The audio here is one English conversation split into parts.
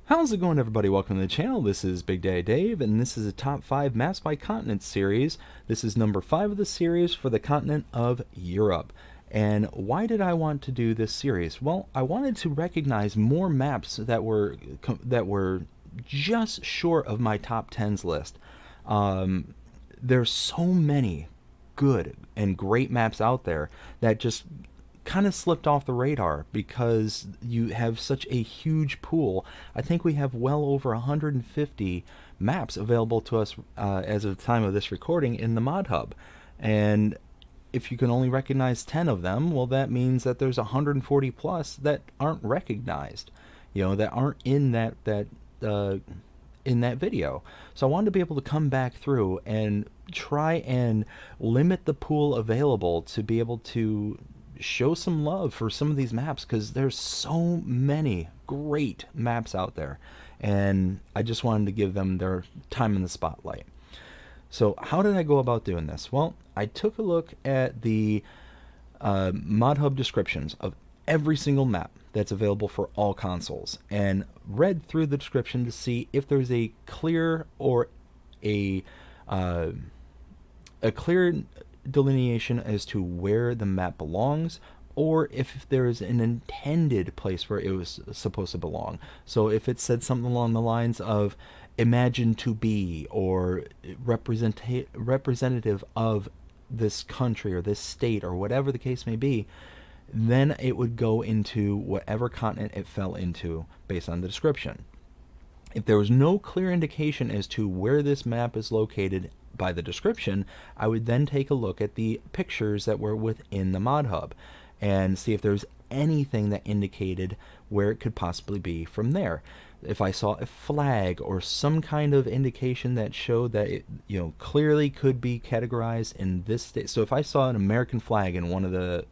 How's it going, everybody? Welcome to the channel. This is Big Daddy Dave, and this is a top 5 maps by continent series. This is number 5 of the series for the continent of Europe. And why did I want to do this series? Well, I wanted to recognize more maps that were just short of my top 10s list. There's so many good and great maps out there that just kind of slipped off the radar because you have such a huge pool. I think we have well over 150 maps available to us as of the time of this recording in the mod hub, and if you can only recognize 10 of them, well, that means that there's 140 plus that aren't recognized, that aren't in that video. So I wanted to be able to come back through and try and limit the pool available to be able to show some love for some of these maps, because there's so many great maps out there, and I just wanted to give them their time in the spotlight. So how did I go about doing this? Well, I took a look at the mod hub descriptions of every single map that's available for all consoles and read through the description to see if there's a clear or a clear delineation as to where the map belongs, or if there is an intended place where it was supposed to belong. So if it said something along the lines of imagine to be, or representative of this country or this state, or whatever the case may be, then it would go into whatever continent it fell into based on the description. If there was no clear indication as to where this map is located by the description, I would then take a look at the pictures that were within the mod hub and see if there's anything that indicated where it could possibly be from there. If I saw a flag or some kind of indication that showed that it clearly could be categorized in this state. So if I saw an American flag in one of the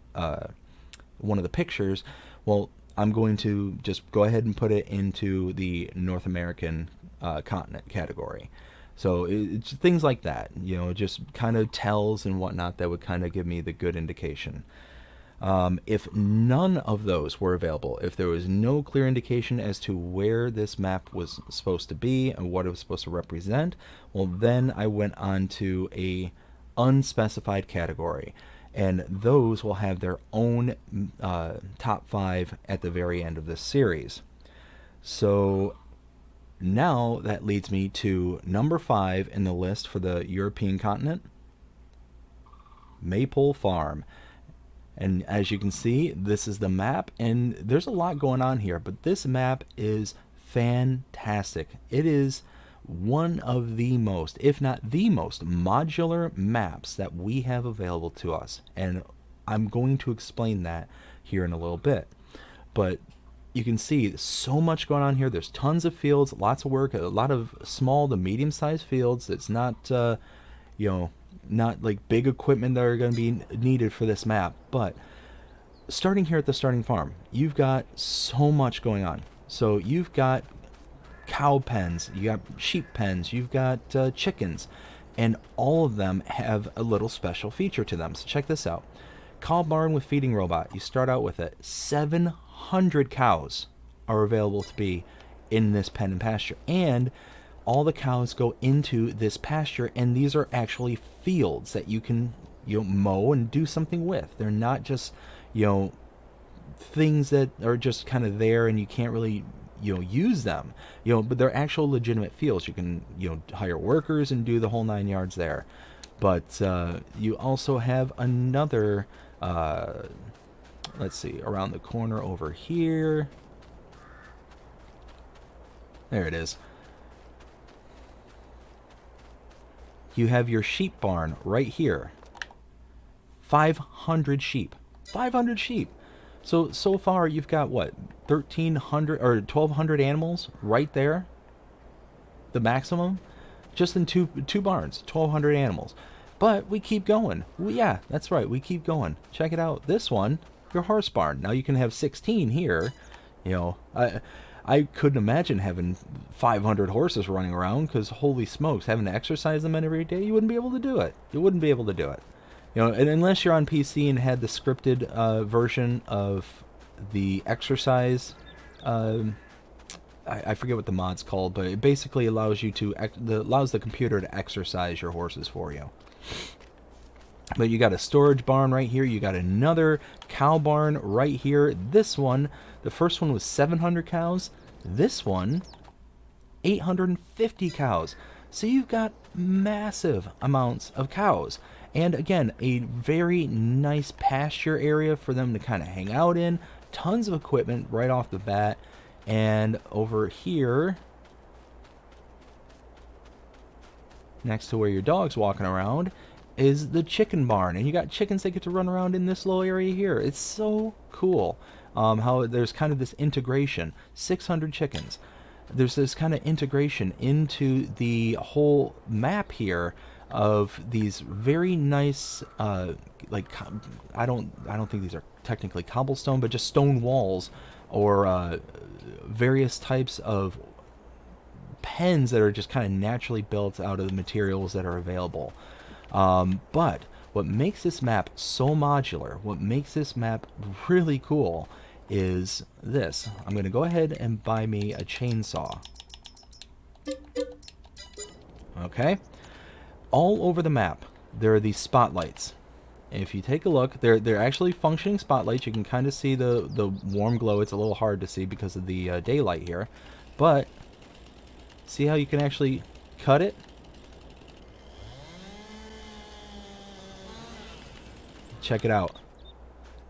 pictures, well, I'm going to just go ahead and put it into the North American continent category. So it's things like that, just kind of tells and whatnot that would kind of give me the good indication. If none of those were available, if there was no clear indication as to where this map was supposed to be and what it was supposed to represent, well, then I went on to a unspecified category, and those will have their own top 5 at the very end of this series. So now that leads me to number 5 in the list for the European continent, Calmens Farm. And as you can see, this is the map, and there's a lot going on here, but this map is fantastic. It is one of the most, if not the most, modular maps that we have available to us, and I'm going to explain that here in a little bit. But you can see so much going on here. There's tons of fields, lots of work, a lot of small to medium-sized fields. It's not not like big equipment that are going to be needed for this map. But starting here at the starting farm, you've got so much going on. So you've got cow pens, you got sheep pens, you've got chickens, and all of them have a little special feature to them. So check this out. Cow barn with feeding robot. You start out with it. 700 cows are available to be in this pen and pasture, and all the cows go into this pasture, and these are actually fields that you can mow and do something with. They're not just things that are just kind of there and you can't really use them, but they're actual legitimate fields. You can hire workers and do the whole 9 yards there. But you also have another let's see, around the corner over here, there it is. You have your sheep barn right here. 500 sheep. 500 sheep. So far you've got what, 1,300 or 1,200 animals right there, the maximum, just in two barns. 1,200 animals. But we keep going. Yeah, that's right, we keep going. Check it out. This one, your horse barn. Now you can have 16 here. I couldn't imagine having 500 horses running around, because holy smokes, having to exercise them every day, you wouldn't be able to do it. You wouldn't be able to do it. And unless you're on PC and had the scripted version of the exercise I forget what the mod's called, but it basically allows you to allows the computer to exercise your horses for you. But you got a storage barn right here. You got another cow barn right here. This one, the first one was 700 cows. This one, 850 cows. So you've got massive amounts of cows. And again, a very nice pasture area for them to kind of hang out in. Tons of equipment right off the bat. And over here, next to where your dog's walking around, is the chicken barn. And you got chickens that get to run around in this little area here. It's so cool how there's kind of this integration. 600 chickens. There's this kind of integration into the whole map here of these very nice, like, I don't think these are technically cobblestone, but just stone walls, or various types of pens that are just kind of naturally built out of the materials that are available. But what makes this map so modular, what makes this map really cool, is this. I'm going to go ahead and buy me a chainsaw. Okay? All over the map, there are these spotlights. If you take a look, they're actually functioning spotlights. You can kind of see the warm glow. It's a little hard to see because of the daylight here. But see how you can actually cut it? Check it out.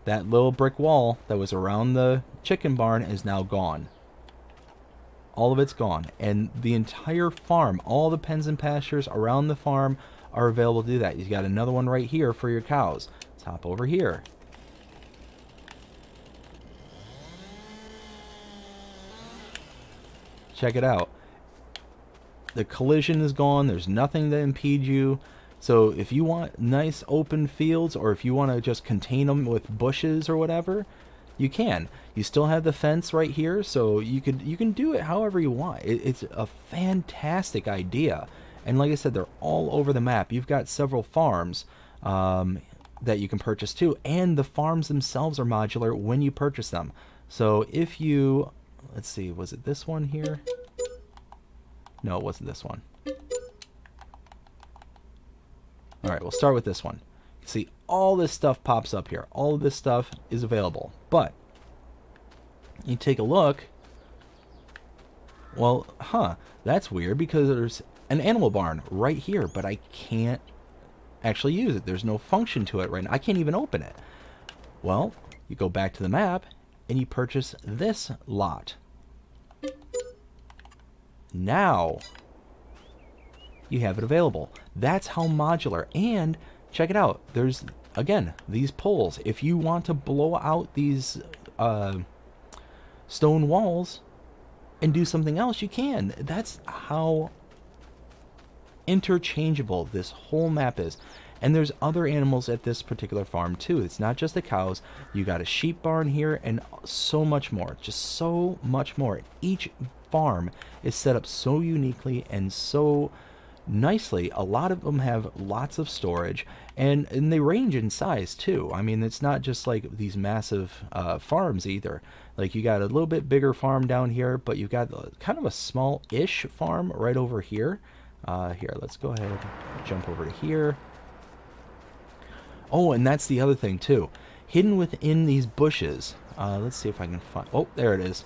That little brick wall that was around the chicken barn is now gone. All of it's gone. And the entire farm, all the pens and pastures around the farm are available to do that. You got another one right here for your cows. Let's hop over here. Check it out. The collision is gone. There's nothing to impede you. So if you want nice open fields, or if you want to just contain them with bushes or whatever, you can. You still have the fence right here, so you can do it however you want. It's a fantastic idea. And like I said, they're all over the map. You've got several farms that you can purchase too, and the farms themselves are modular when you purchase them. So if you, let's see, was it this one here? No, it wasn't this one. Alright, we'll start with this one. See, all this stuff pops up here. All of this stuff is available. But, you take a look. Well, that's weird, because there's an animal barn right here, but I can't actually use it. There's no function to it right now. I can't even open it. Well, you go back to the map, and you purchase this lot. Now you have it available. That's how modular. And check it out. There's, again, these poles. If you want to blow out these stone walls and do something else, you can. That's how interchangeable this whole map is. And there's other animals at this particular farm too. It's not just the cows. You got a sheep barn here and so much more. Just so much more. Each farm is set up so uniquely and so nicely. A lot of them have lots of storage, and they range in size too. I mean, it's not just like these massive farms either. Like, you got a little bit bigger farm down here, but you've got kind of a small-ish farm right over here. Here, let's go ahead and jump over to here. Oh, and that's the other thing too. Hidden within these bushes, let's see if I can find, oh, there it is.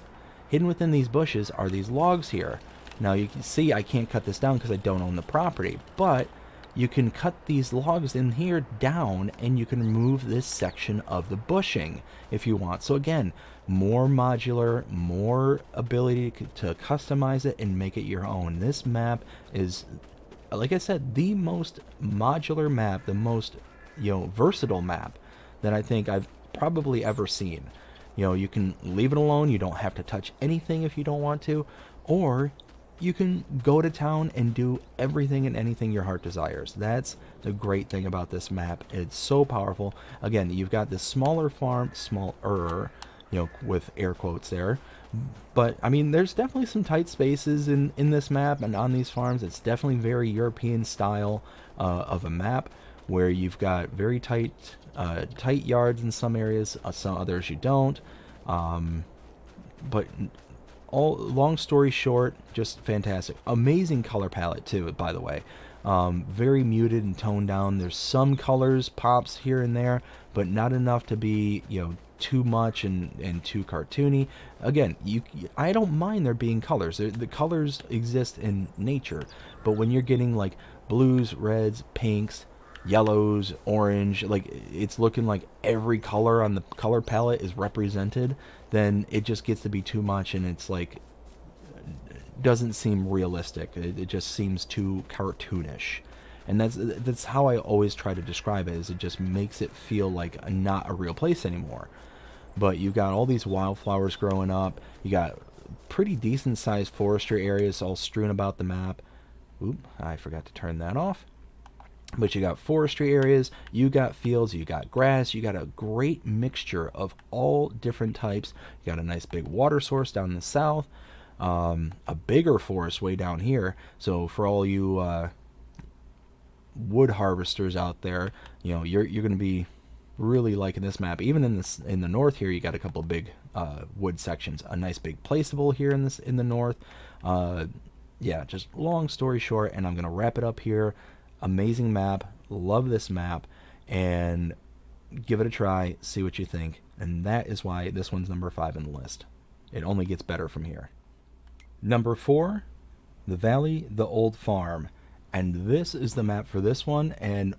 Hidden within these bushes are these logs here. Now you can see I can't cut this down because I don't own the property, but you can cut these logs in here down, and you can remove this section of the bushing if you want. So again, more modular, more ability to customize it and make it your own. This map is, like I said, the most modular map, the most, versatile map that I think I've probably ever seen. You can leave it alone. You don't have to touch anything if you don't want to, or you can go to town and do everything and anything your heart desires. That's the great thing about this map. It's so powerful. Again, you've got this smaller farm, smaller, with air quotes there. But, I mean, there's definitely some tight spaces in this map and on these farms. It's definitely very European style of a map, where you've got very tight yards in some areas, some others you don't. But all long story short, just fantastic. Amazing color palette too, by the way. Very muted and toned down. There's some colors pops here and there, but not enough to be, too much and too cartoony. Again, I don't mind there being colors. The colors exist in nature, but when you're getting like blues, reds, pinks, yellows, orange, like it's looking like every color on the color palette is represented, then it just gets to be too much, and it's like doesn't seem realistic. It just seems too cartoonish, and that's how I always try to describe it. Is it just makes it feel like not a real place anymore. But you've got all these wildflowers growing up. You got pretty decent sized forestry areas all strewn about the map. Oop, I forgot to turn that off. But you got forestry areas, you got fields, you got grass, you got a great mixture of all different types. You got a nice big water source down in the south, a bigger forest way down here. So for all you wood harvesters out there, you're going to be really liking this map. Even in the north here, you got a couple of big wood sections. A nice big placeable here in the north. Yeah, just long story short, and I'm going to wrap it up here. Amazing map, love this map, and give it a try, see what you think. And that is why this one's number 5 in the list. It only gets better from here. Number 4, the Valley, the Old Farm. And this is the map for this one, and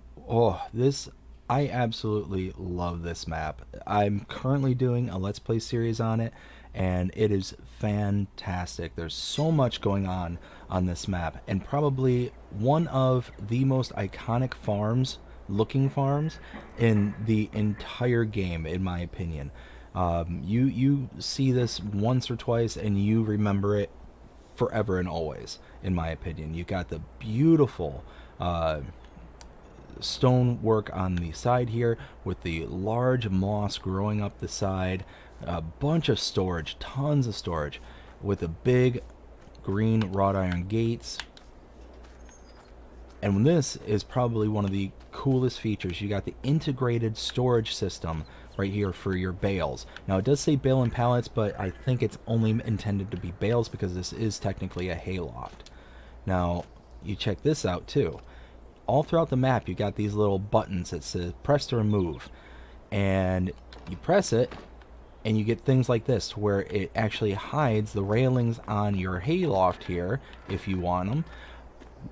I absolutely love this map. I'm currently doing a Let's Play series on it, and it is fantastic. There's so much going on this map, and probably one of the most iconic looking farms in the entire game, in my opinion. You see this once or twice, and you remember it forever and always, in my opinion. You got the beautiful stonework on the side here with the large moss growing up the side, a bunch of storage, tons of storage, with the big green wrought iron gates. And this is probably one of the coolest features. You got the integrated storage system right here for your bales. Now it does say bale and pallets, but I think it's only intended to be bales because this is technically a hayloft. Now you check this out too. All throughout the map, you got these little buttons that says press to remove, and you press it and you get things like this where it actually hides the railings on your hayloft here if you want them,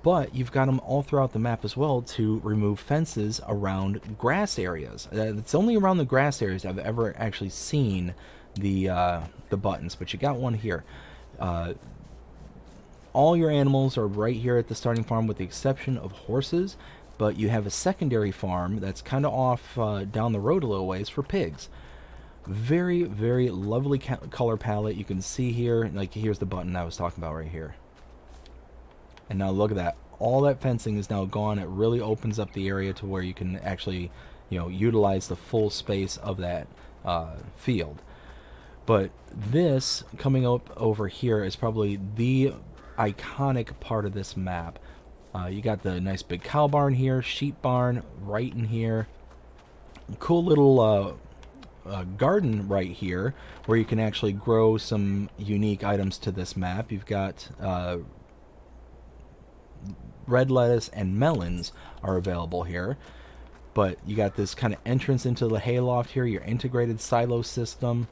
but you've got them all throughout the map as well to remove fences around grass areas. It's only around the grass areas I've ever actually seen the buttons, but you got one here. All your animals are right here at the starting farm with the exception of horses, but you have a secondary farm that's kind of off down the road a little ways for pigs. Very, very lovely color palette. You can see here, like here's the button I was talking about right here. And now look at that. All that fencing is now gone. It really opens up the area to where you can actually, utilize the full space of that field. But this coming up over here is probably the iconic part of this map. You got the nice big cow barn here, sheep barn right in here. Cool little garden right here where you can actually grow some unique items to this map. You've got red lettuce and melons are available here. But you got this kind of entrance into the hayloft here, your integrated silo system.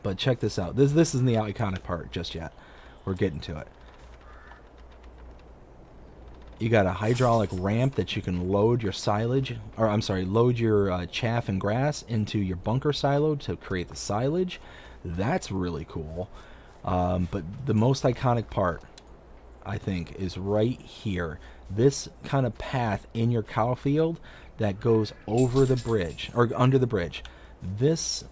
But check this out. This isn't the iconic part just yet. We're getting to it. You got a hydraulic ramp that you can load your silage, or I'm sorry, load your chaff and grass into your bunker silo to create the silage. That's really cool. But the most iconic part, I think, is right here. This kind of path in your cow field that goes over the bridge, or under the bridge. This,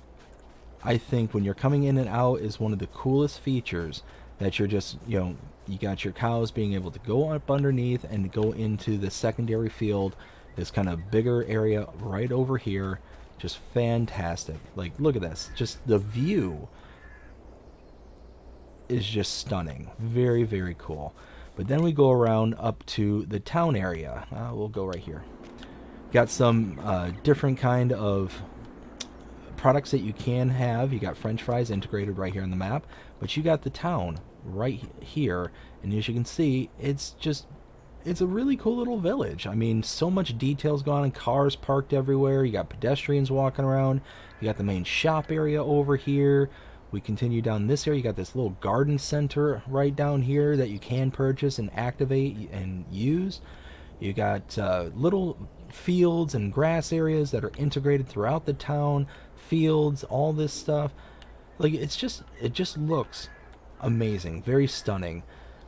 I think, when you're coming in and out, is one of the coolest features that you're just, you got your cows being able to go up underneath and go into the secondary field, this kind of bigger area right over here. Just fantastic. Like, look at this. Just the view is just stunning. Very, very cool. But then we go around up to the town area. We'll go right here. Got some different kind of products that you can have. You got French fries integrated right here on the map, but you got the town right here, and as you can see, it's a really cool little village. I mean, so much details going on, cars parked everywhere, you got pedestrians walking around, you got the main shop area over here. We continue down this area, you got this little garden center right down here that you can purchase and activate and use. You got little fields and grass areas that are integrated throughout the town, fields, all this stuff. Like, it just looks amazing, very stunning.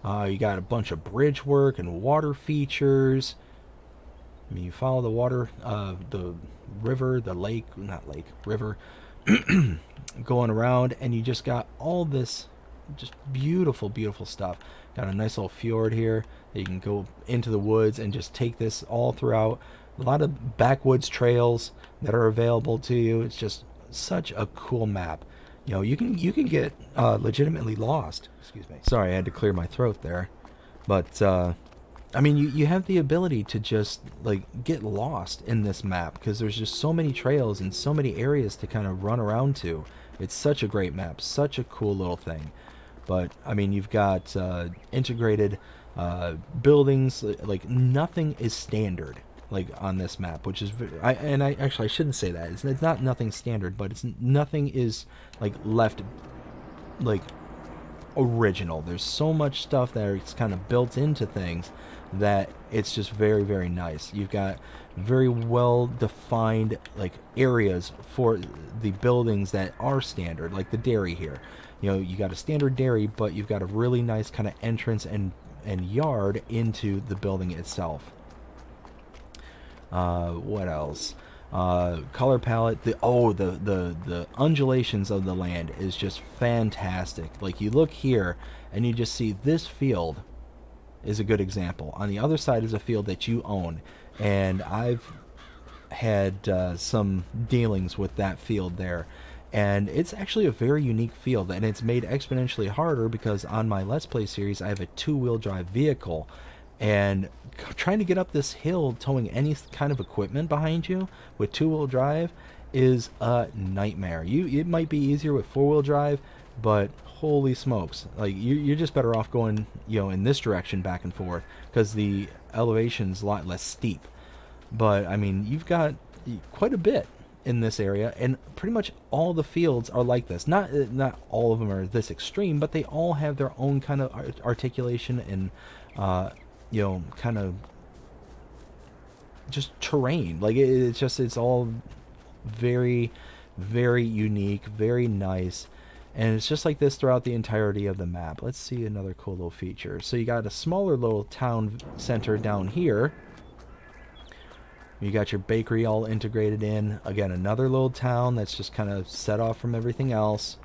You got a bunch of bridge work and water features. I mean, you follow the water, the river, the lake, not lake, river, going around, and you just got all this just beautiful, beautiful stuff. Got a nice little fjord here that you can go into the woods and just take this all throughout. A lot of backwoods trails that are available to you. It's just such a cool map. You know, you can get legitimately lost. Excuse me. Sorry, I had to clear my throat there. But I mean, you have the ability to just like get lost in this map because there's just so many trails and so many areas to kind of run around to. It's such a great map, such a cool little thing. But I mean, you've got integrated buildings. Like, nothing is standard like on this map, which is I shouldn't say that. It's not nothing standard, but nothing is like left like original. There's so much stuff that is kind of built into things that it's just very, very nice. You've got very well defined like areas for the buildings that are standard, like the dairy here. You know, you got a standard dairy, but you've got a really nice kind of entrance and yard into the building itself. What else? Color palette. The undulations of the land is just fantastic. Like, you look here and you just see this field is a good example. On the other side is a field that you own, and I've had some dealings with that field there, and it's actually a very unique field, and it's made exponentially harder because on my Let's Play series I have a two-wheel drive vehicle, and trying to get up this hill towing any kind of equipment behind you with two-wheel drive is a nightmare. It might be easier with four-wheel drive, but holy smokes, like, you're just better off going, you know, in this direction back and forth because the elevation's a lot less steep. But I mean, you've got quite a bit in this area, and pretty much all the fields are like this. Not all of them are this extreme, but they all have their own kind of articulation and you know, kind of just terrain. Like, it's all very, very unique, very nice, and it's just like this throughout the entirety of the map. Let's see another cool little feature. So you got a smaller little town center down here. You got your bakery all integrated in. Again, another little town that's just kind of set off from everything else.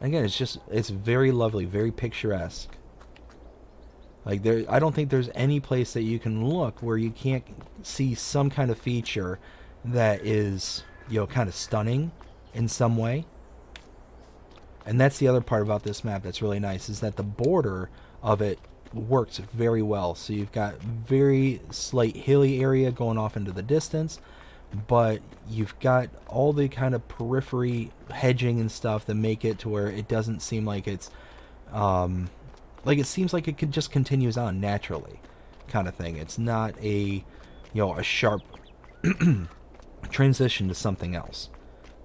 Again, it's very lovely, very picturesque. Like, I don't think there's any place that you can look where you can't see some kind of feature that is, you know, kind of stunning in some way. And that's the other part about this map that's really nice, is that the border of it works very well. So you've got very slight hilly area going off into the distance, but you've got all the kind of periphery hedging and stuff that make it to where it doesn't seem like it's like, it seems like it could just continues on naturally kind of thing. It's not a, you know, a sharp transition to something else.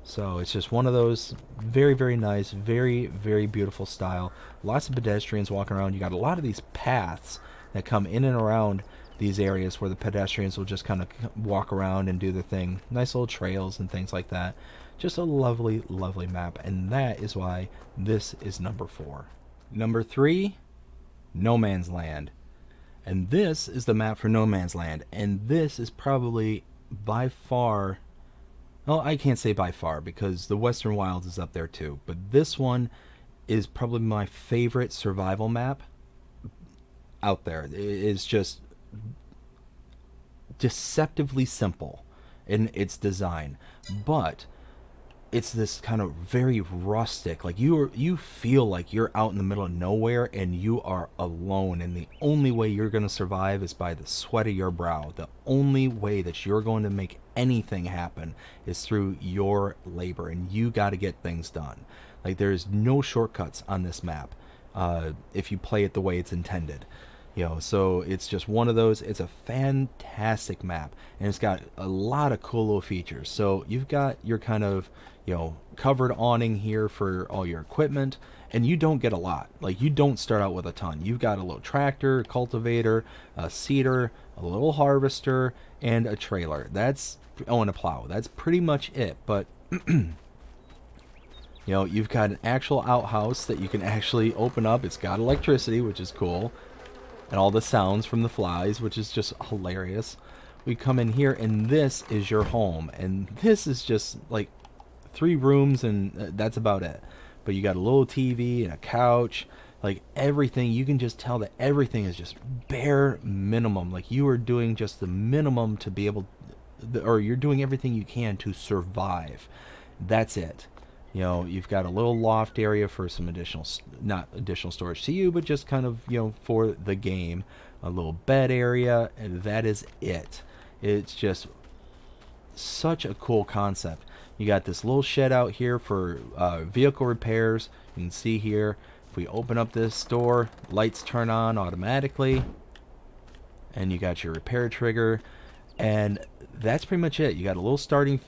So it's just one of those very, very nice, very, very beautiful style. Lots of pedestrians walking around. You got a lot of these paths that come in and around these areas where the pedestrians will just kind of walk around and do their thing. Nice little trails and things like that. Just a lovely, lovely map, and that is why this is number 4. Number 3, No Man's Land. And this is the map for No Man's Land, and this is probably by far, well, I can't say by far because the Western Wilds is up there too, but this one is probably my favorite survival map out there. It is just deceptively simple in its design, but it's this kind of very rustic, like you feel like you're out in the middle of nowhere and you are alone, and the only way you're going to survive is by the sweat of your brow. The only way that you're going to make anything happen is through your labor, and you got to get things done. Like, there's no shortcuts on this map if you play it the way it's intended. So it's just one of those. It's a fantastic map, and it's got a lot of cool little features. So you've got your kind of covered awning here for all your equipment, and you don't get a lot. Like, you don't start out with a ton. You've got a little tractor, a cultivator, a seeder, a little harvester, and a trailer. And a plow. That's pretty much it. But you've got an actual outhouse that you can actually open up. It's got electricity, which is cool, and all the sounds from the flies, which is just hilarious. We come in here, and this is your home, and this is just like 3 rooms, and that's about it. But you got a little TV and a couch, like everything. You can just tell that everything is just bare minimum. Like, you are doing just the minimum to be able, or you're doing everything you can to survive. That's it. You've got a little loft area for some additional, not additional storage to you, but just kind of, for the game. A little bed area, and that is it. It's just such a cool concept. You got this little shed out here for vehicle repairs. You can see here, if we open up this door, lights turn on automatically. And you got your repair trigger. And that's pretty much it. You got a little starting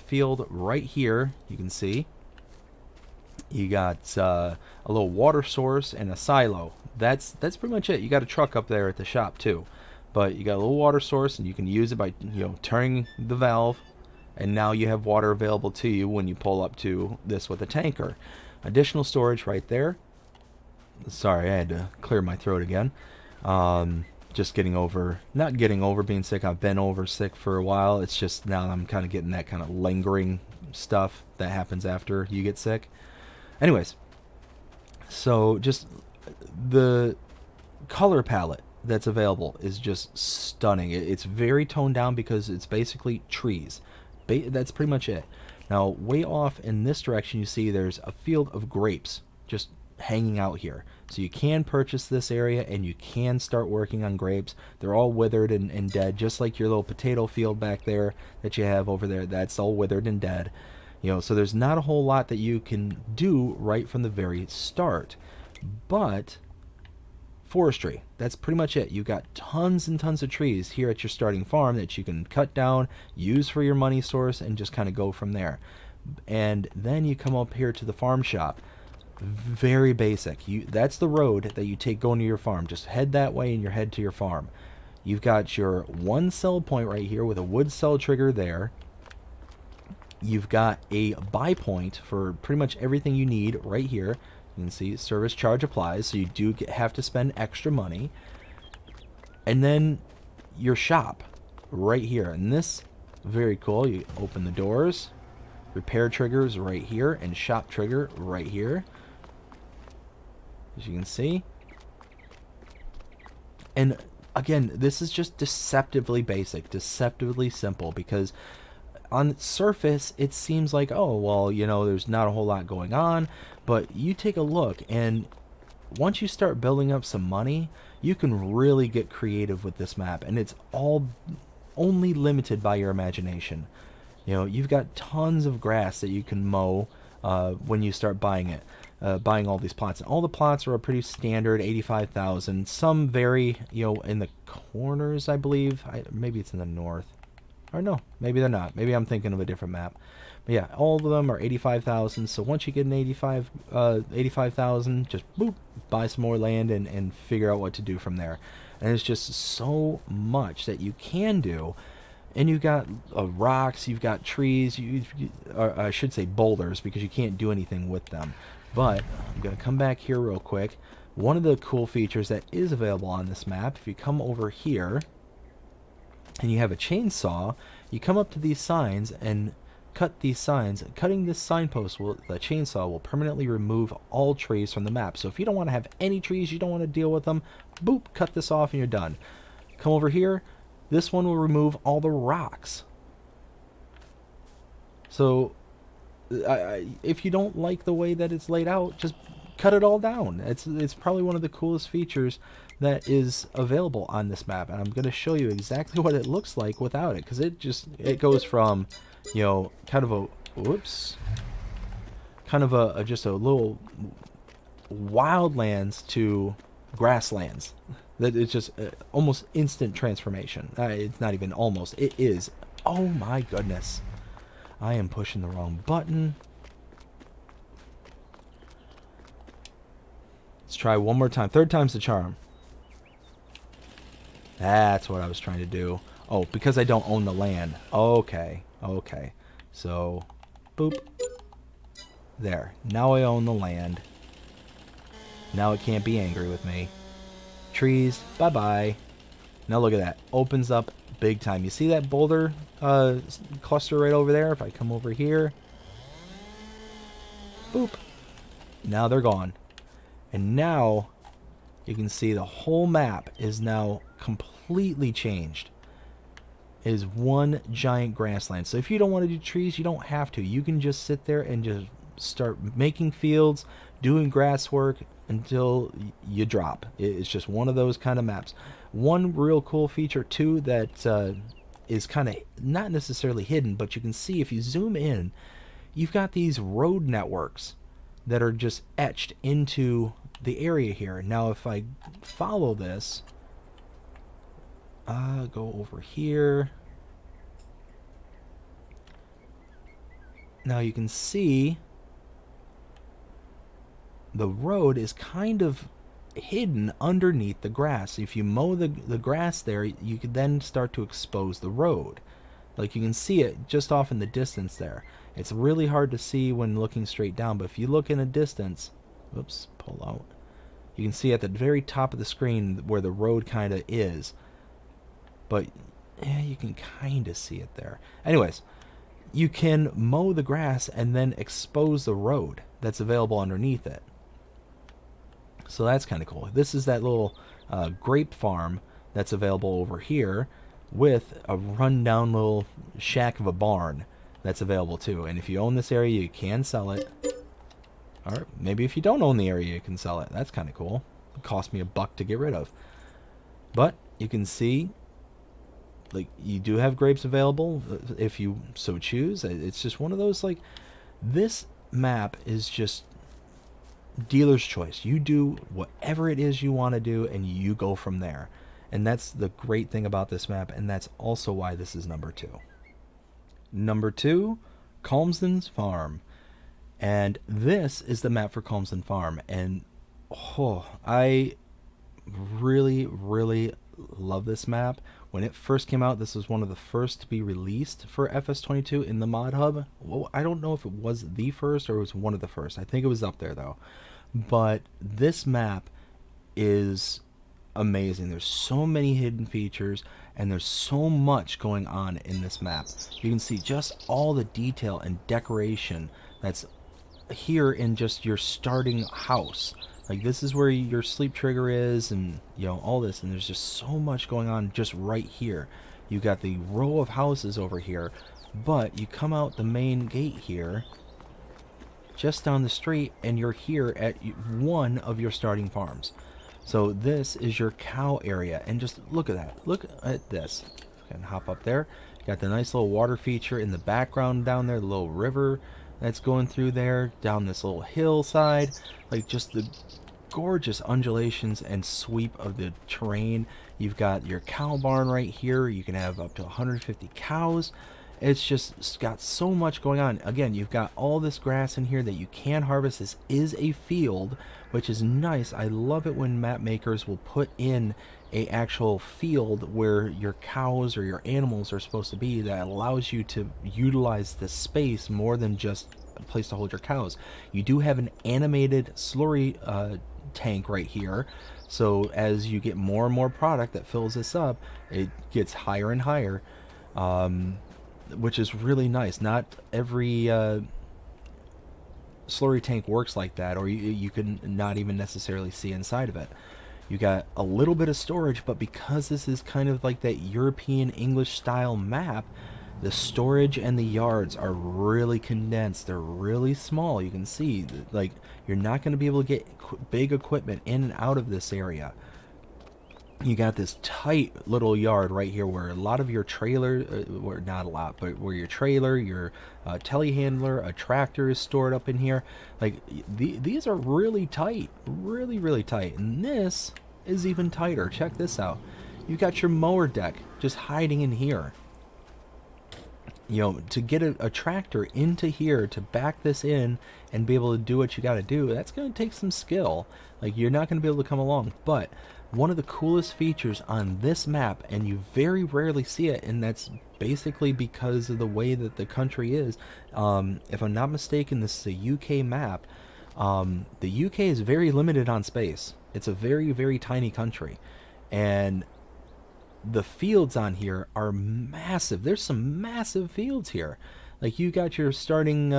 field right here, you can see. You got a little water source and a silo. That's pretty much it. You got a truck up there at the shop too, but you got a little water source, and you can use it by turning the valve, and now you have water available to you when you pull up to this with a tanker. Additional storage right there. Sorry, I had to clear my throat again. Just not getting over being sick. I've been over sick for a while. It's just now I'm kind of getting that kind of lingering stuff that happens after you get sick. Anyways, so just the color palette that's available is just stunning. It's very toned down because it's basically trees. That's pretty much it. Now, way off in this direction, you see there's a field of grapes just hanging out here. So you can purchase this area, and you can start working on grapes. They're all withered and dead, just like your little potato field back there that you have over there. That's all withered and dead. So there's not a whole lot that you can do right from the very start. But forestry, that's pretty much it. You've got tons and tons of trees here at your starting farm that you can cut down, use for your money source, and just kind of go from there. And then you come up here to the farm shop. Very basic. That's the road that you take going to your farm. Just head that way and you're head to your farm. You've got your one sell point right here with a wood sell trigger there. You've got a buy point for pretty much everything you need right here. You can see service charge applies, so you do have to spend extra money. And then your shop right here. And this, very cool. You open the doors. Repair triggers right here, and shop trigger right here, as you can see. And again, this is just deceptively basic, deceptively simple, because on its surface it seems like, oh well, there's not a whole lot going on. But you take a look, and once you start building up some money, you can really get creative with this map, and it's all only limited by your imagination. You've got tons of grass that you can mow when you start buying it. Buying all these plots. And all the plots are a pretty standard 85,000. Some vary, in the corners, I believe. Maybe it's in the north. Or no, maybe they're not. Maybe I'm thinking of a different map. But yeah, all of them are 85,000. So once you get an 85,000, just boop, buy some more land and figure out what to do from there. And it's just so much that you can do. And you've got rocks, you've got trees, or I should say boulders, because you can't do anything with them. But I'm going to come back here real quick. One of the cool features that is available on this map, if you come over here and you have a chainsaw, you come up to these signs and cut these signs. Cutting this signpost, the chainsaw will permanently remove all trees from the map. So if you don't want to have any trees, you don't want to deal with them, boop, cut this off and you're done. Come over here. This one will remove all the rocks. So if you don't like the way that it's laid out, just cut it all down. It's probably one of the coolest features that is available on this map, and I'm going to show you exactly what it looks like without it, because it goes from, you know, kind of a whoops, kind of a just a little wildlands to grasslands. That it's just almost instant transformation. It's not even almost. It is. Oh my goodness. I am pushing the wrong button. Let's try one more time. Third time's the charm. That's what I was trying to do. Oh, because I don't own the land. Okay. Okay. So, boop. There. Now I own the land. Now it can't be angry with me. Trees. Bye-bye. Now look at that. Opens up big time. You see that boulder cluster right over there? If I come over here. Boop. Now they're gone. And now you can see the whole map is now completely changed. It is one giant grassland. So if you don't want to do trees, you don't have to. You can just sit there and just start making fields, doing grass work until you drop. It's just one of those kind of maps. One real cool feature too that is kind of not necessarily hidden, but you can see if you zoom in, you've got these road networks that are just etched into the area here. Now if I follow this, go over here. Now you can see the road is kind of hidden underneath the grass. If you mow the grass there, you could then start to expose the road. Like you can see it just off in the distance there. It's really hard to see when looking straight down, but if you look in a distance, whoops, pull out. You can see at the very top of the screen where the road kind of is. But yeah, you can kind of see it there. Anyways, you can mow the grass and then expose the road that's available underneath it. So that's kind of cool. This is that little grape farm that's available over here with a rundown little shack of a barn that's available too. And if you own this area, you can sell it. Or maybe if you don't own the area, you can sell it. That's kind of cool. It cost me $1 to get rid of. But you can see, like, you do have grapes available if you so choose. It's just one of those, like, this map is just dealer's choice. You do whatever it is you want to do and you go from there. And that's the great thing about this map, and that's also why this is number 2. Number 2, Calmens Farm. And this is the map for Calmens Farm. And I really, really love this map. When it first came out, this was one of the first to be released for FS22 in the mod hub. Well, I don't know if it was the first or it was one of the first. I think it was up there though. But this map is amazing. There's so many hidden features and there's so much going on in this map. You can see just all the detail and decoration that's here in just your starting house. Like, this is where your sleep trigger is, and you know, all this, and there's just so much going on just right here. You got the row of houses over here, but you come out the main gate here just down the street and you're here at one of your starting farms. So this is your cow area, and just look at that. Look at this. I can hop up there. Got the nice little water feature in the background down there, the little river that's going through there, down this little hillside. Like, just the gorgeous undulations and sweep of the terrain. You've got your cow barn right here. You can have up to 150 cows. It's just got so much going on. Again, you've got all this grass in here that you can harvest. This is a field, which is nice. I love it when map makers will put in a actual field where your cows or your animals are supposed to be, that allows you to utilize the space more than just a place to hold your cows. You do have an animated slurry tank right here, so as you get more and more product that fills this up, it gets higher and higher, which is really nice. Not every slurry tank works like that, or you can not even necessarily see inside of it. You got a little bit of storage, but because this is kind of like that European English style map, The storage and the yards are really condensed. They're really small. You can see, like, you're not going to be able to get big equipment in and out of this area. You got this tight little yard right here where a lot of your trailer, or not a lot, but where your trailer, your telehandler, a tractor is stored up in here. Like, these are really tight, really, really tight. And this is even tighter. Check this out. You got your mower deck just hiding in here. You know, to get a tractor into here to back this in and be able to do what you got to do, that's going to take some skill. Like, you're not going to be able to come along. But one of the coolest features on this map, and you very rarely see it, and that's basically because of the way that the country is. If I'm not mistaken, this is a UK map. The UK is very limited on space. It's a very, very tiny country. And the fields on here are massive. There's some massive fields here. Like, you got your starting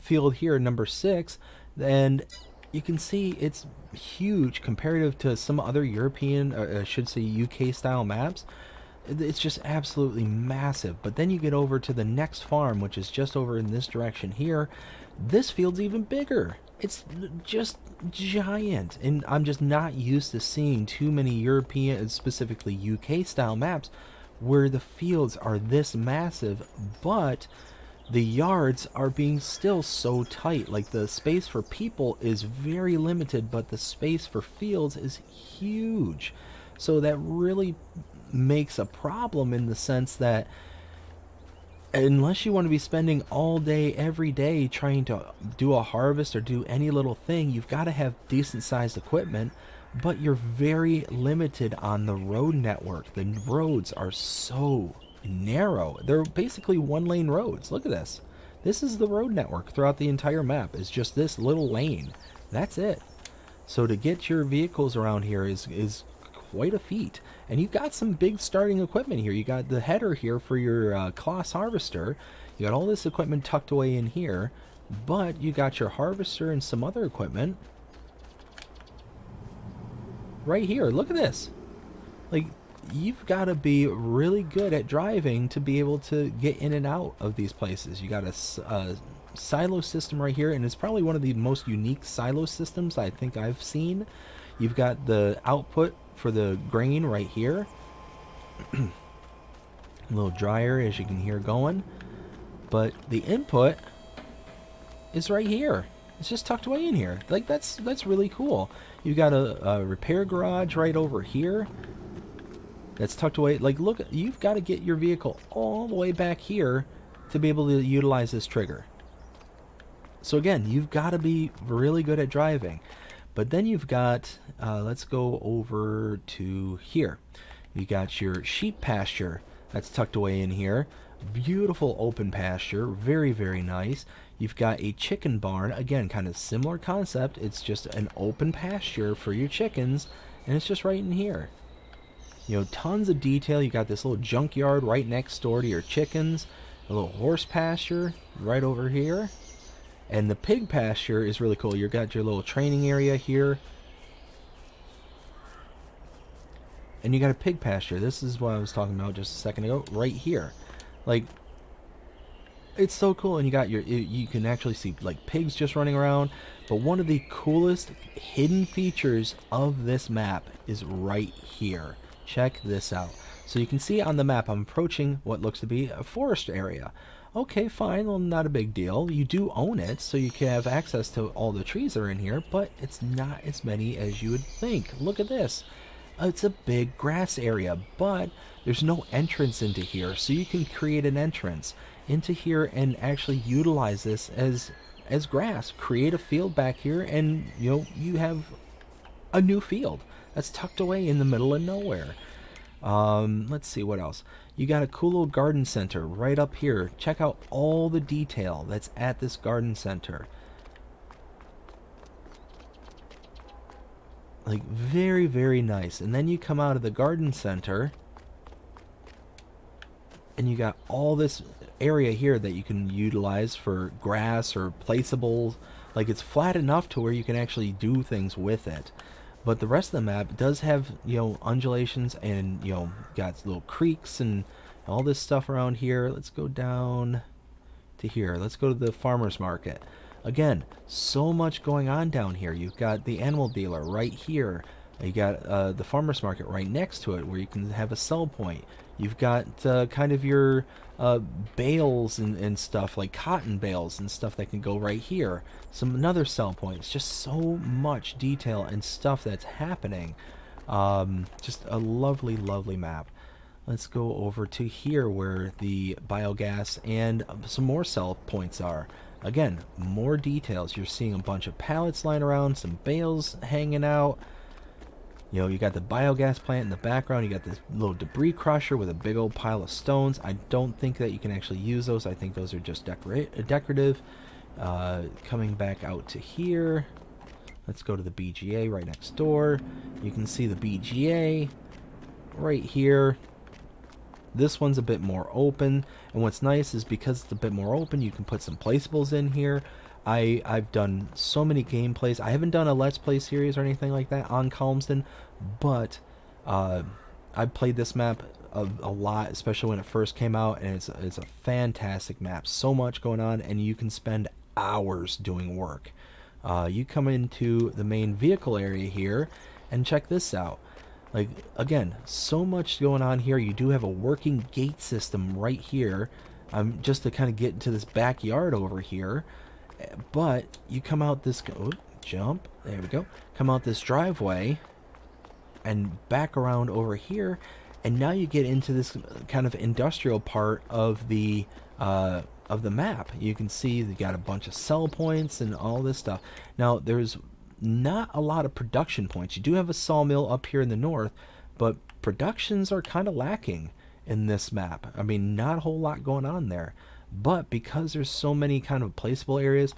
field here, number 6, and you can see it's huge comparative to some other European, I should say UK style maps. It's just absolutely massive. But then you get over to the next farm, which is just over in this direction here. This field's even bigger. It's just giant, and I'm just not used to seeing too many European, specifically UK style maps where the fields are this massive, but the yards are being still so tight. Like, the space for people is very limited, but the space for fields is huge. So that really makes a problem in the sense that unless you want to be spending all day every day trying to do a harvest or do any little thing, you've got to have decent sized equipment, but you're very limited on the road network. The roads are so narrow. They're basically 1-lane roads. Look at this. This is the road network throughout the entire map. It's just this little lane. That's it. So to get your vehicles around here is quite a feat. And you've got some big starting equipment here. You got the header here for your Kloss harvester. You got all this equipment tucked away in here, but you got your harvester and some other equipment right here. Look at this. Like, you've got to be really good at driving to be able to get in and out of these places. You got a silo system right here, and it's probably one of the most unique silo systems I think I've seen. You've got the output for the grain right here. A little dryer, as you can hear, going. But the input is right here. It's just tucked away in here. Like, that's really cool. You've got a repair garage right over here that's tucked away. Like, look, you've got to get your vehicle all the way back here to be able to utilize this trigger. So again, you've got to be really good at driving. But then you've got, let's go over to here. You got your sheep pasture that's tucked away in here. Beautiful open pasture, very, very nice. You've got a chicken barn, again, kind of similar concept. It's just an open pasture for your chickens, and it's just right in here. You know, tons of detail. You got this little junkyard right next door to your chickens. A little horse pasture right over here. And the pig pasture is really cool. You've got your little training area here. And you got a pig pasture. This is what I was talking about just a second ago, right here. Like, it's so cool. And you got you can actually see like pigs just running around. But one of the coolest hidden features of this map is right here. Check this out. So you can see on the map, I'm approaching what looks to be a forest area. Okay, fine, well, not a big deal. You do own it, so you can have access to all the trees that are in here, but it's not as many as you would think. Look at this. It's a big grass area, but there's no entrance into here, so you can create an entrance into here and actually utilize this as grass. Create a field back here, and you have a new field that's tucked away in the middle of nowhere. Let's see what else. You got a cool little garden center right up here. Check out all the detail that's at this garden center. Like, very, very nice. And then you come out of the garden center and you got all this area here that you can utilize for grass or placeables. Like, it's flat enough to where you can actually do things with it. But the rest of the map does have, undulations and, got little creeks and, All this stuff around here. Let's go down to here. Let's go to the farmer's market. Again, so much going on down here. You've got the animal dealer right here. You got the farmer's market right next to it where you can have a sell point. You've got kind of your bales and stuff, like cotton bales and stuff that can go right here. Another sell point. It's just so much detail and stuff that's happening. Just a lovely, lovely map. Let's go over to here where the biogas and some more sell points are. Again, more details. You're seeing a bunch of pallets lying around, some bales hanging out. You know, you got the biogas plant in the background. You got this little debris crusher with a big old pile of stones. I don't think that you can actually use those. I think those are just decorative. Coming back out to here. Let's go to the BGA right next door. You can see the BGA right here. This one's a bit more open, and what's nice is because it's a bit more open, you can put some placeables in here. I've done so many gameplays. I haven't done a Let's Play series or anything like that on Calmsden, but I've played this map a lot, especially when it first came out, and it's a fantastic map. So much going on, and you can spend hours doing work. You come into the main vehicle area here, and check this out. Like, again, so much going on here. You do have a working gate system right here, just to kind of get into this backyard over here. But you come out this, jump, there we go. Come out this driveway and back around over here, and now you get into this kind of industrial part of the map. You can see you got a bunch of sell points and all this stuff. Now, there's not a lot of production points. You do have a sawmill up here in the north, but productions are kind of lacking in this map. I mean, not a whole lot going on there. But because there's so many kind of placeable areas,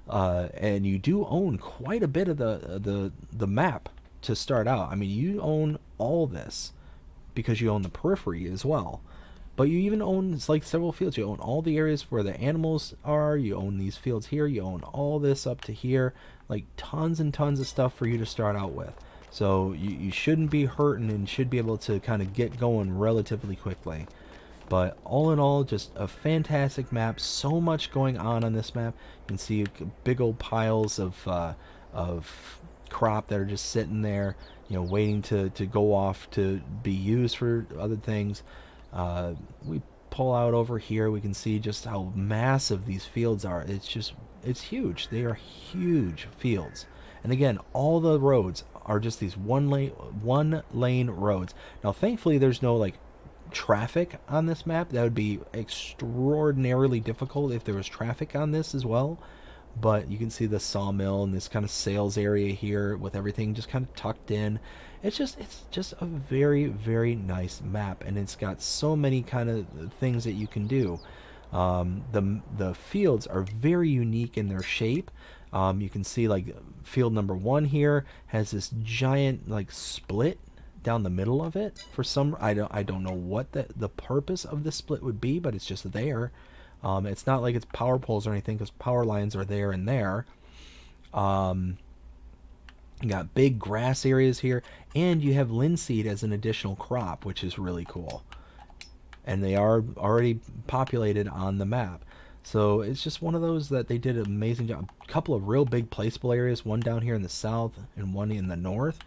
and you do own quite a bit of the map to start out. I mean, you own all this because you own the periphery as well. But you even own, it's like several fields. You own all the areas where the animals are. You own these fields here. You own all this up to here. Like tons and tons of stuff for you to start out with. So you shouldn't be hurting and should be able to kind of get going relatively quickly. But all in all, just a fantastic map. So much going on this map. You can see big old piles of crop that are just sitting there, you know, waiting to go off to be used for other things. We pull out over here, we can see just how massive these fields are. It's huge. They are huge fields. And again, all the roads are just these one lane roads. Now, thankfully, there's no like traffic on this map. That would be extraordinarily difficult if there was traffic on this as well. But you can see the sawmill and this kind of sales area here with everything just kind of tucked in. It's just a very, very nice map, and it's got so many kind of things that you can do. The fields are very unique in their shape. You can see like field number 1 here has this giant like split down the middle of it. For some, I don't know what the purpose of the split would be, but it's just there. It's not like it's power poles or anything, because power lines are there and there. You got big grass areas here, and you have linseed as an additional crop, which is really cool. And they are already populated on the map. So it's just one of those that they did an amazing job. A couple of real big placeable areas, one down here in the south and one in the north.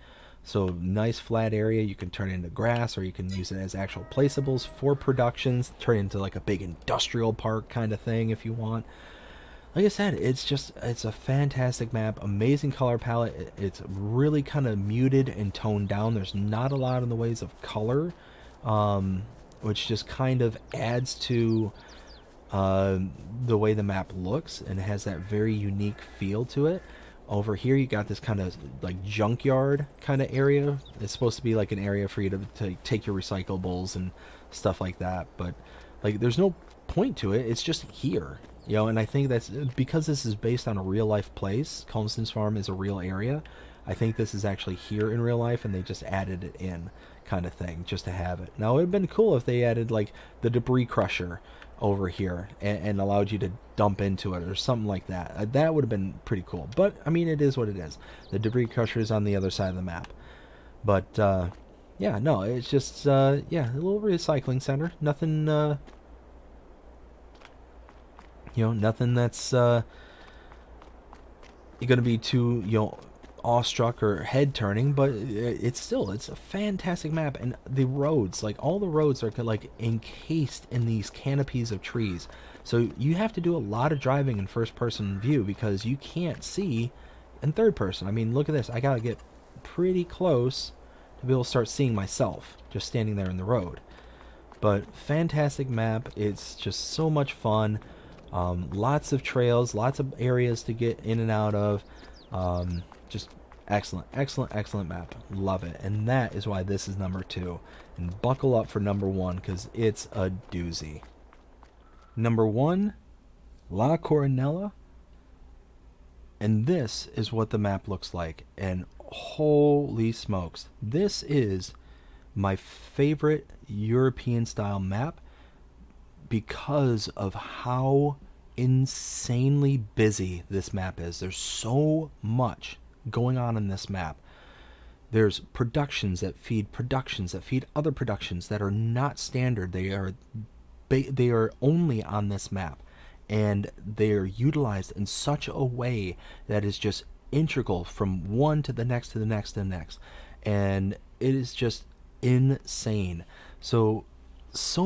So nice flat area you can turn into grass, or you can use it as actual placeables for productions, turn it into like a big industrial park kind of thing if you want. Like I said, it's a fantastic map, amazing color palette. It's really kind of muted and toned down. There's not a lot in the ways of color, which just kind of adds to the way the map looks, and it has that very unique feel to it. Over here you got this kind of like junkyard kind of area. It's supposed to be like an area for you to take your recyclables and stuff like that, but like there's no point to it. It's just here, you know. And I think that's because this is based on a real life place. Calmens Farm is a real area. I think this is actually here in real life, and they just added it in kind of thing just to have it. Now, it would have been cool if they added like the debris crusher over here and allowed you to dump into it or something like that. That would have been pretty cool. But I mean, it is what it is. The debris crusher is on the other side of the map. But Yeah, no, it's just yeah, a little recycling center. Nothing, nothing that's going to be too, awestruck or head turning, but it's a fantastic map. And the roads, like all the roads are like encased in these canopies of trees. So you have to do a lot of driving in first person view because you can't see in third person. I mean, look at this. I got to get pretty close to be able to start seeing myself just standing there in the road. But fantastic map. It's just so much fun. Lots of trails, lots of areas to get in and out of. Just excellent, excellent, excellent map. Love it. And that is why this is number 2. And buckle up for number 1 because it's a doozy. Number 1, La Coronella. And this is what the map looks like. And holy smokes, this is my favorite European style map because of how insanely busy this map is. There's so much going on in this map. There's productions that feed other productions that are not standard. They are only on this map, and they are utilized in such a way that is just integral from one to the next to the next to the next, and it is just insane. So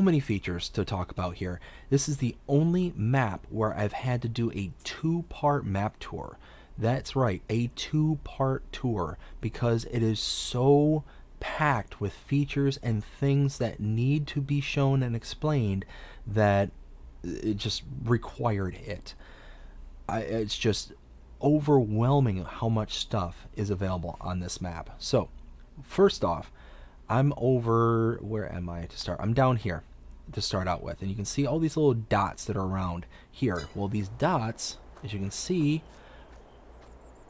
many features to talk about here. This is the only map where I've had to do a 2-part map tour. That's right, a 2-part tour, because it is so packed with features and things that need to be shown and explained that it just required it. It's just overwhelming how much stuff is available on this map. So, first off, I'm over, where am I to start? I'm down here to start out with, and you can see all these little dots that are around here. Well, these dots, as you can see,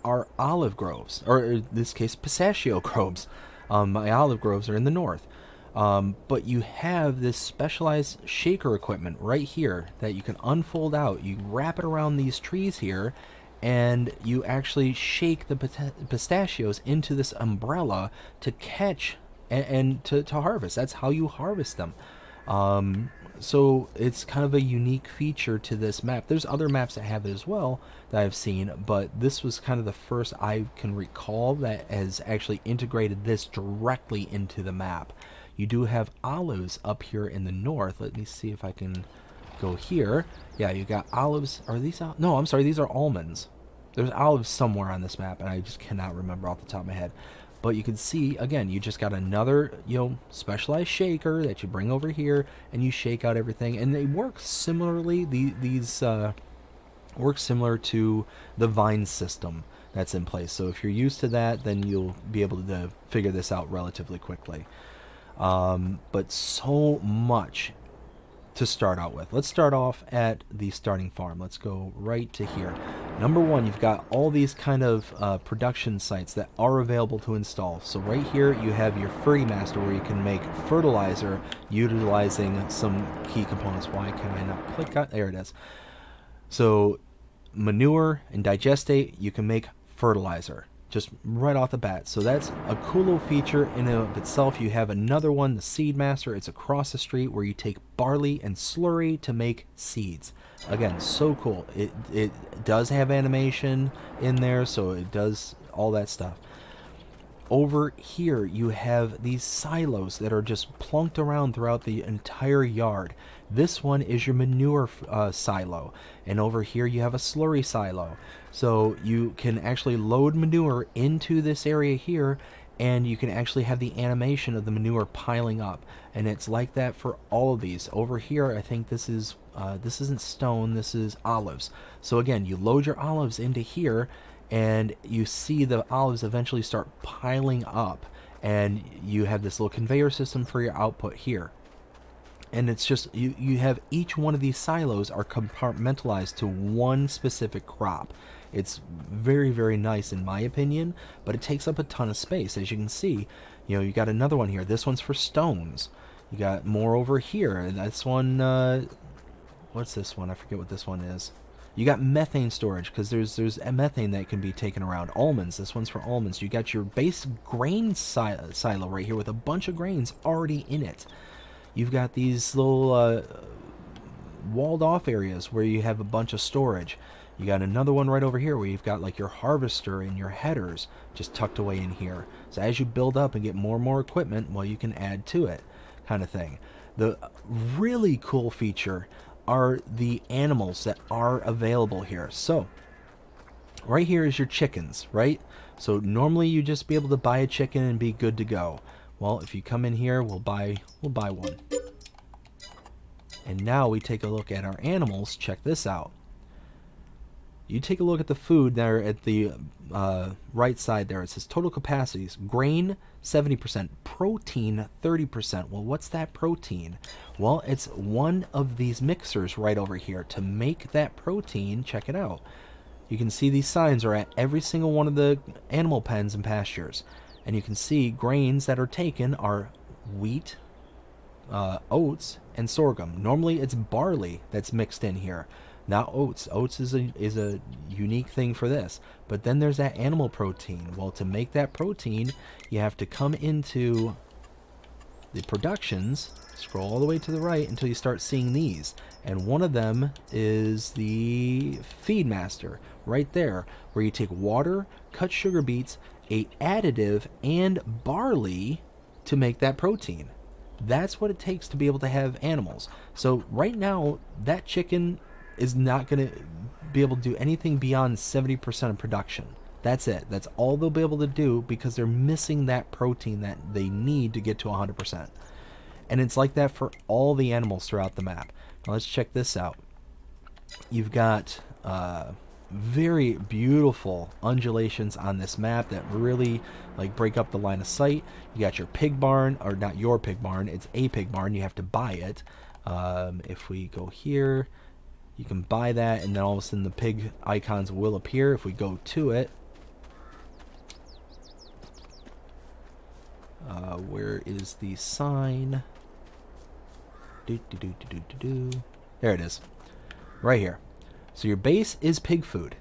are olive groves, or in this case, pistachio groves. My olive groves are in the north. But you have this specialized shaker equipment right here that you can unfold out. You wrap it around these trees here, and you actually shake the pistachios into this umbrella to catch and to harvest. That's how you harvest them. So it's kind of a unique feature to this map. There's other maps that have it as well that I've seen, but this was kind of the first I can recall that has actually integrated this directly into the map. You do have olives up here in the north. Let me see if I can go here. Yeah, you got olives. Are these no, I'm sorry, these are almonds. There's olives somewhere on this map, and I just cannot remember off the top of my head. But you can see, again, you just got another, specialized shaker that you bring over here, and you shake out everything. And they work similarly. These work similar to the vine system that's in place. So if you're used to that, then you'll be able to figure this out relatively quickly. But so much to start out with. Let's start off at the starting farm. Let's go right to here. Number 1, you've got all these kind of production sites that are available to install. So right here you have your Fertimaster, where you can make fertilizer utilizing some key components. Why can I not click on? There it is. So manure and digestate, you can make fertilizer just right off the bat. So that's a cool little feature in and of itself. You have another one, the Seed Master. It's across the street, where you take barley and slurry to make seeds. Again, so cool. It does have animation in there, so it does all that stuff. Over here you have these silos that are just plunked around throughout the entire yard. This one is your manure silo, and over here you have a slurry silo. So you can actually load manure into this area here, and you can actually have the animation of the manure piling up, and it's like that for all of these. Over here, I think this isn't stone, this is olives. So again, you load your olives into here, and you see the olives eventually start piling up, and you have this little conveyor system for your output here. And it's just, you have each one of these silos are compartmentalized to one specific crop. It's very, very nice in my opinion, but it takes up a ton of space. As you can see, you got another one here. This one's for stones. You got more over here. And this one, what's this one? I forget what this one is. You got methane storage because there's a methane that can be taken around. Almonds, this one's for almonds. You got your base grain silo right here with a bunch of grains already in it. You've got these little walled off areas where you have a bunch of storage. You got another one right over here where you've got like your harvester and your headers just tucked away in here. So as you build up and get more and more equipment, well, you can add to it, kind of thing. The really cool feature are the animals that are available here. So right here is your chickens, right? So normally you just be able to buy a chicken and be good to go. Well, if you come in here, we'll buy one. And now we take a look at our animals. Check this out. You take a look at the food there at the right side there. It says total capacities. Grain, 70%. Protein, 30%. Well, what's that protein? Well, it's one of these mixers right over here. To make that protein, check it out. You can see these signs are at every single one of the animal pens and pastures. And you can see grains that are taken are wheat, oats, and sorghum. Normally it's barley that's mixed in here, not oats. Oats is a unique thing for this. But then there's that animal protein. Well, to make that protein, you have to come into the productions, scroll all the way to the right until you start seeing these. And one of them is the feed master right there, where you take water, cut sugar beets, a additive, and barley to make that protein. That's what it takes to be able to have animals. So right now, that chicken is not going to be able to do anything beyond 70% of production. That's it. That's all they'll be able to do because they're missing that protein that they need to get to 100%. And it's like that for all the animals throughout the map. Now let's check this out. You've got very beautiful undulations on this map that really like break up the line of sight. You got your pig barn, or not your pig barn, it's a pig barn. You have to buy it. If we go here, you can buy that, and then all of a sudden the pig icons will appear. If we go to it, where is the sign? There it is, right here. So your base is pig food.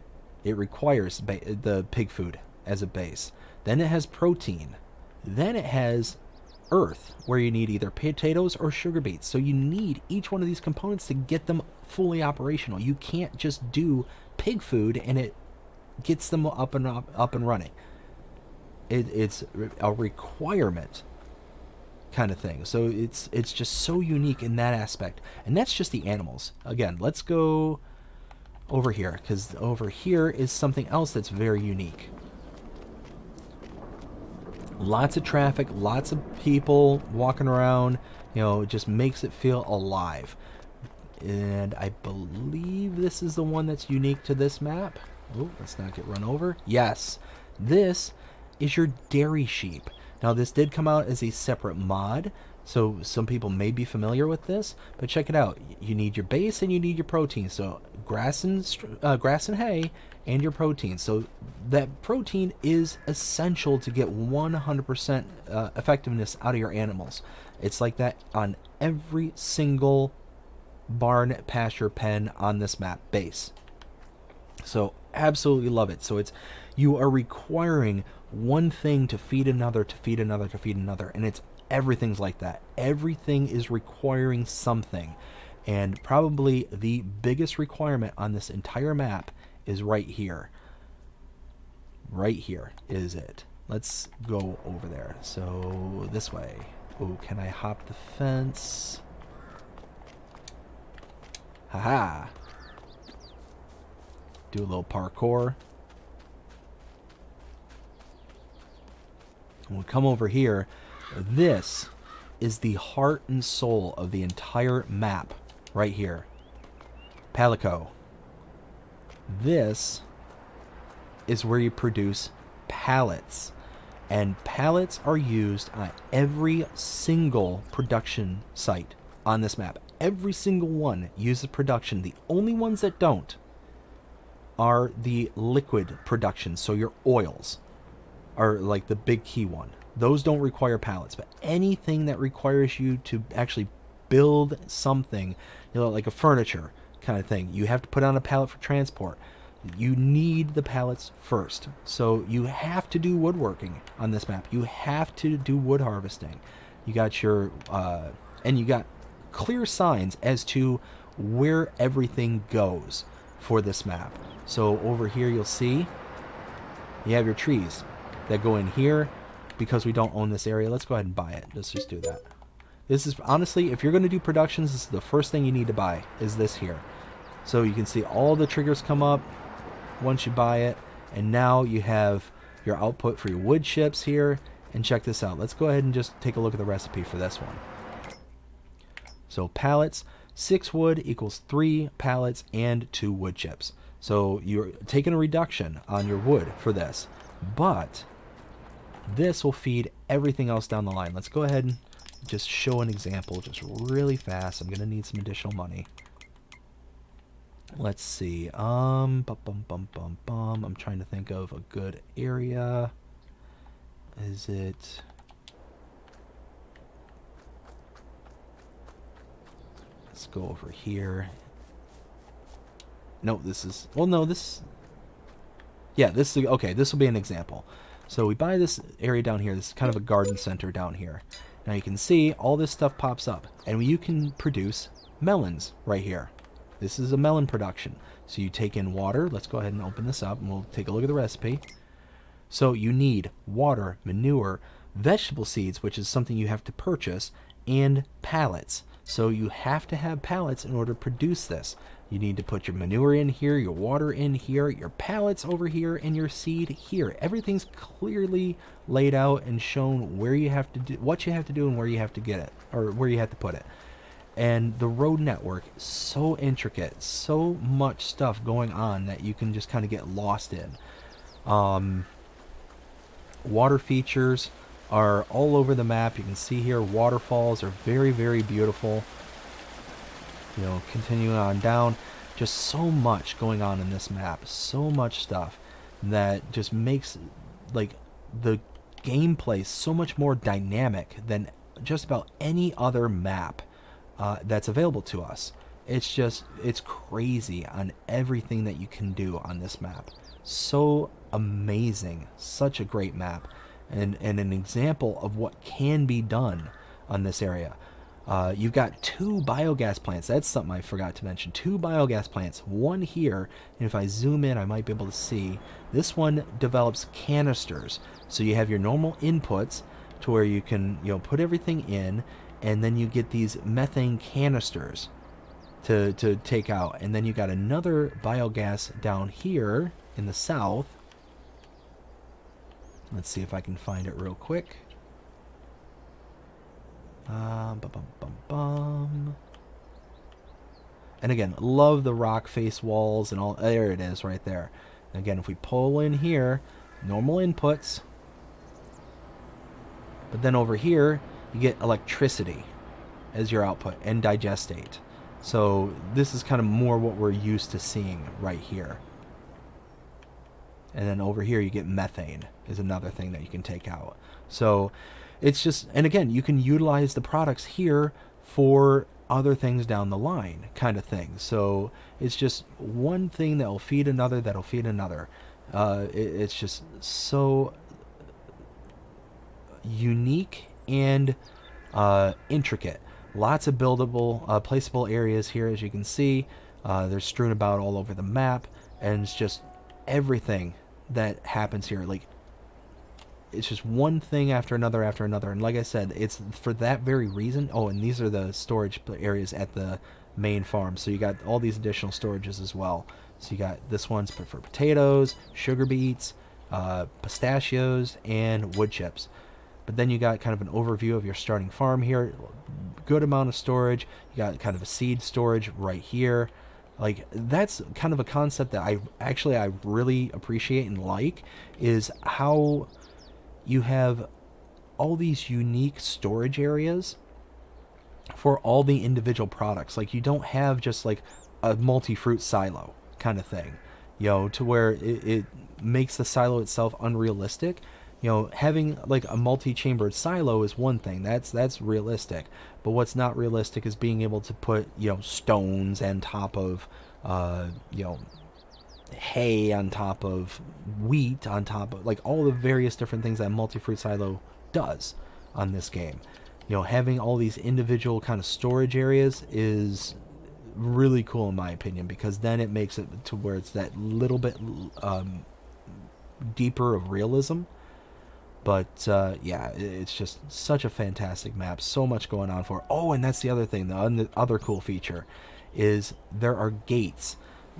It requires the pig food as a base. Then it has protein. Then it has earth, where you need either potatoes or sugar beets. So you need each one of these components to get them fully operational. You can't just do pig food and it gets them up and running. It's a requirement kind of thing. So it's just so unique in that aspect. And that's just the animals. Again, let's go over here, because over here is something else that's very unique. Lots of traffic, lots of people walking around. You know, it just makes it feel alive. And I believe this is the one that's unique to this map. Oh, let's not get run over. Yes, this is your dairy sheep. Now, this did come out as a separate mod, so some people may be familiar with this, but check it out. You need your base and you need your protein. So grass and hay and your protein. So that protein is essential to get 100% effectiveness out of your animals. It's like that on every single barn, pasture, pen on this map base. So absolutely love it. So you are requiring one thing to feed another, to feed another, to feed another, and everything's like that. Everything is requiring something. And probably the biggest requirement on this entire map is right here. Right here is it. Let's go over there. So this way. Oh, can I hop the fence? Haha. Do a little parkour. And we'll come over here. This is the heart and soul of the entire map right here. Palico. This is where you produce pallets. And pallets are used on every single production site on this map. Every single one uses production. The only ones that don't are the liquid production. So your oils are like the big key one. Those don't require pallets, but anything that requires you to actually build something, you know, like a furniture, kind of thing. You have to put on a pallet for transport. You need the pallets first. So you have to do woodworking on this map. You have to do wood harvesting. You got your, and you got clear signs as to where everything goes for this map. So over here you'll see you have your trees that go in here. Because we don't own this area, let's go ahead and buy it. Let's just do that. This is, honestly, if you're going to do productions, this is the first thing you need to buy, is this here. So you can see all the triggers come up once you buy it. And now you have your output for your wood chips here. And check this out. Let's go ahead and just take a look at the recipe for this one. So pallets, 6 wood equals 3 pallets and 2 wood chips. So you're taking a reduction on your wood for this. But this will feed everything else down the line. Let's go ahead and just show an example just really fast. I'm going to need some additional money. Let's see. I'm trying to think of a good area. Is it... Let's go over here. No, this is... Well, no, this... Yeah, this is... Okay, this will be an example. So we buy this area down here. This is kind of a garden center down here. Now you can see all this stuff pops up. And you can produce melons right here. This is a melon production. So you take in water. Let's go ahead and open this up and we'll take a look at the recipe. So you need water, manure, vegetable seeds, which is something you have to purchase, and pallets. So you have to have pallets in order to produce this. You need to put your manure in here, your water in here, your pallets over here, and your seed here. Everything's clearly laid out and shown where you have to do, what you have to do, and where you have to get it, or where you have to put it. And the road network is so intricate, so much stuff going on that you can just kind of get lost in. Water features are all over the map. You can see here waterfalls are very, very beautiful. You know, continuing on down, just so much going on in this map, so much stuff that just makes like the gameplay so much more dynamic than just about any other map that's available to us. It's just, it's crazy on everything that you can do on this map. So amazing, such a great map, and an example of what can be done on this area. You've got 2 biogas plants. That's something I forgot to mention. 2 biogas plants. One here, and if I zoom in, I might be able to see. This one develops canisters. So you have your normal inputs to where you can, you know, put everything in, and then you get these methane canisters to take out. And then you got another biogas down here in the south. Let's see if I can find it real quick. And again, love the rock face walls and all. There it is right there. And again, if we pull in here, normal inputs, but then over here you get electricity as your output and digestate. So this is kind of more what we're used to seeing right here. And then over here you get methane is another thing that you can take out. So it's just, and again, you can utilize the products here for other things down the line, kind of thing. So it's just one thing that will feed another, that'll feed another. It's just so unique and intricate. Lots of buildable, placeable areas here, as you can see. They're strewn about all over the map, and it's just everything that happens here. Like, it's just one thing after another after another, and like I said, it's for that very reason. Oh, and these are the storage areas at the main farm, so you got all these additional storages as well. So you got this one's for potatoes, sugar beets, pistachios, and wood chips. But then you got kind of an overview of your starting farm here. Good amount of storage. You got kind of a seed storage right here. Like, that's kind of a concept that I really appreciate and like, is how you have all these unique storage areas for all the individual products. Like, you don't have just like a multi-fruit silo kind of thing, you know, to where it makes the silo itself unrealistic. You know, having like a multi-chambered silo is one thing. That's realistic. But what's not realistic is being able to put, you know, stones on top of, you know, hay on top of wheat on top of, like, all the various different things that multi-fruit silo does on this game. You know, having all these individual kind of storage areas is really cool in my opinion, because then it makes it to where it's that little bit deeper of realism. But yeah, it's just such a fantastic map. So much going on for it. Oh, and that's the other thing. The other cool feature is there are gates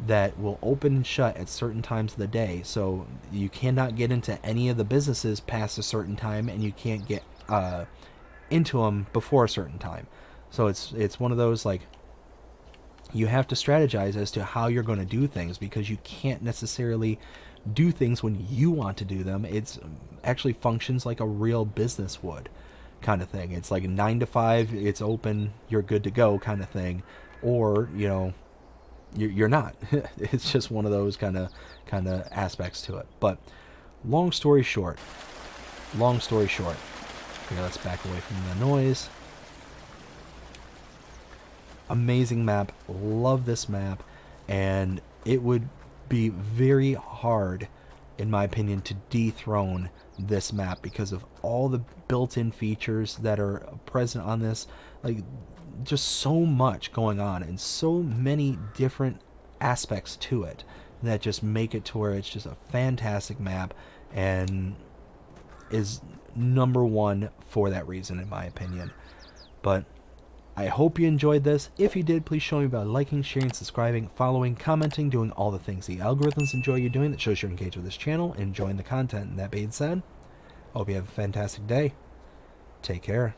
that will open and shut at certain times of the day. So you cannot get into any of the businesses past a certain time, and you can't get into them before a certain time. So it's one of those, like, you have to strategize as to how you're going to do things, because you can't necessarily do things when you want to do them. It's actually functions like a real business would, kind of thing. It's like 9 to 5, it's open, you're good to go kind of thing. Or, you know, you're not. It's just one of those kind of aspects to it. But long story short, okay, let's back away from the noise. Amazing map, love this map, and it would be very hard, in my opinion, to dethrone this map because of all the built-in features that are present on this. Like, just so much going on and so many different aspects to it that just make it to where it's just a fantastic map, and is number one for that reason, in my opinion. But I hope you enjoyed this. If you did, please show me by liking, sharing, subscribing, following, commenting, doing all the things the algorithms enjoy you doing that shows you're engaged with this channel, enjoying the content. And that being said, I hope you have a fantastic day. Take care.